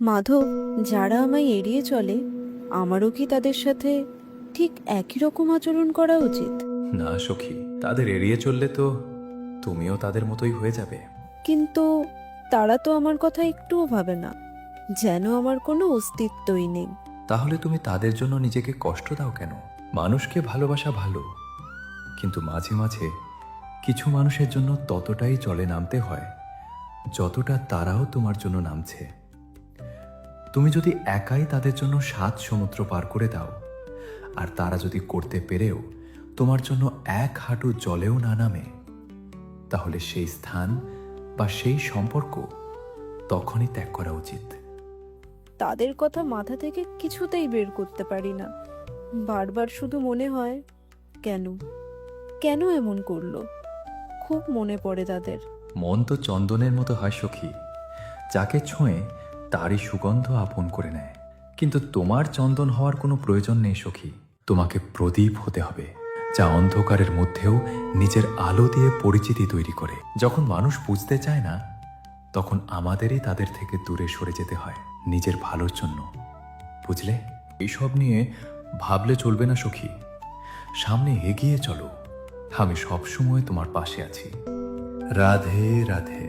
মাধব, যারা আমায় এড়িয়ে চলে, আমারও কি তাদের সাথে ঠিক একই রকম আচরণ করা উচিত? না সখী, তাদের এড়িয়ে চললে তো তুমিও তাদের মতোই হয়ে যাবে। কিন্তু তারা তো আমার কথা একটুও ভাবে না, যেন আমার কোনো অস্তিত্বই নেই। তাহলে তুমি তাদের জন্য নিজেকে কষ্ট দাও কেন? মানুষকে ভালোবাসা ভালো, কিন্তু মাঝে মাঝে কিছু মানুষের জন্য ততটাই জলে নামতে হয় যতটা তারাও তোমার জন্য নামছে। তুমি যদি একাই তাদের জন্য 7 সমুদ্র পার করে দাও, আর তারা যদি করতে পেরেও তোমার জন্য 1 হাঁটু জলেও না নামে, তাহলে সেই স্থান বা সেই সম্পর্ক তখনই ত্যাগ করা উচিত। তাদের কথা মাথা থেকে কিছুতেই বের করতে পারি না। বারবার শুধু মনে হয়, কেন কেন এমন করলো। খুব মনে পড়ে তাদের। মন তো চন্দনের মতো হয় সখী, যাকে ছুঁয়ে তারই সুগন্ধ আপন করে নেয়। কিন্তু তোমার চন্দন হওয়ার কোনো প্রয়োজন নেই সখী, তোমাকে প্রদীপ হতে হবে, যা অন্ধকারের মধ্যেও নিজের আলো দিয়ে পরিচিতি তৈরি করে। যখন মানুষ বুঝতে চায় না, তখন আমাদেরই তাদের থেকে দূরে সরে যেতে হয় নিজের ভালোর জন্য, বুঝলে? এইসব নিয়ে ভাবলে চলবে না সখী, সামনে এগিয়ে চলো। আমি সবসময় তোমার পাশে আছি। রাধে রাধে।